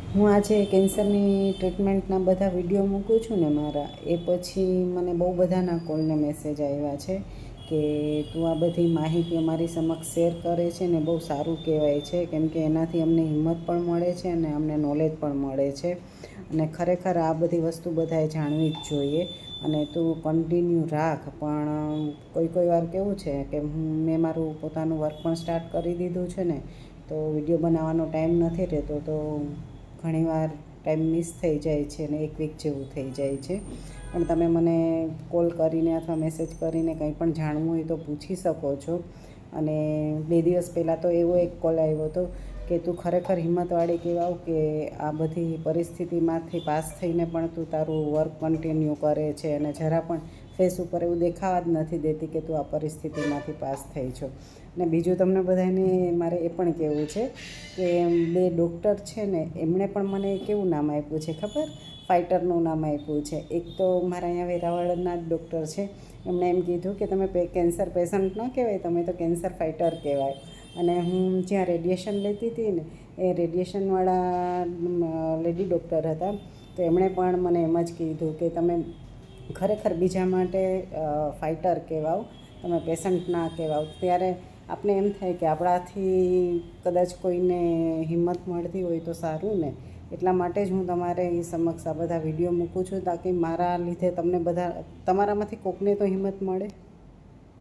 હું આજે કેન્સરની ટ્રીટમેન્ટના બધા વિડીયો મૂકું છું ને મારા, એ પછી મને બહુ બધાના કોલને મેસેજ આવ્યા છે કે તું આ બધી માહિતી અમારી સમક્ષ શેર કરે છે ને બહુ સારું કહેવાય છે, કેમ કે એનાથી અમને હિંમત પણ મળે છે અને અમને નોલેજ પણ મળે છે. અને ખરેખર આ બધી વસ્તુ બધાએ જાણવી જ જોઈએ અને તું કન્ટિન્યુ રાખ. પણ કોઈ વાર કેવું છે કે મેં મારું પોતાનું વર્ક પણ સ્ટાર્ટ કરી દીધું છે ને, તો વિડીયો બનાવવાનો ટાઈમ નથી રહેતો, તો ઘણીવાર ટાઈમ મિસ થઈ જાય છે અને એક વીક જેવું થઈ જાય છે. પણ તમે મને કોલ કરીને અથવા મેસેજ કરીને કંઈ પણ જાણવું હોય તો પૂછી શકો છો. અને 2 દિવસ પહેલાં તો એવો એક કોલ આવ્યો હતો કે તું ખરેખર હિંમતવાળી કહેવાવ કે આ બધી પરિસ્થિતિમાંથી પાસ થઈને પણ તું તારું વર્ક કન્ટિન્યુ કરે છે અને જરા પણ ફેસ ઉપર એવું દેખાવા જ નથી દેતી કે તું આ પરિસ્થિતિમાંથી પાસ થઈ છો. ને બીજું તમને બધાને મારે એ પણ કહેવું છે કે 2 ડૉક્ટર છે ને, એમણે પણ મને કેવું નામ આપ્યું છે ખબર? ફાઇટરનું નામ આપ્યું છે. એક તો મારા અહીંયા વેરાવળના જ ડૉક્ટર છે, એમણે એમ કીધું કે તમે કેન્સર પેશન્ટ ન કહેવાય, તમે તો કેન્સર ફાઇટર કહેવાય. અને હું જ્યાં રેડિયેશન લેતી હતી ને, એ રેડિયેશનવાળા લેડી ડૉક્ટર હતા, તો એમણે પણ મને એમ જ કીધું કે તમે ખરેખર બીજા માટે ફાઇટર કહેવાવ, તમે પેશન્ટ ના કહેવાવ. ત્યારે આપણે એમ થાય કે આપણાથી કદાચ કોઈને હિંમત મળતી હોય તો સારું ને. એટલા માટે જ હું તમારે એ સમક્ષ આ બધા વિડીયો મૂકું છું, તાકી મારા લીધે તમને બધા, તમારામાંથી કોકને તો હિંમત મળે.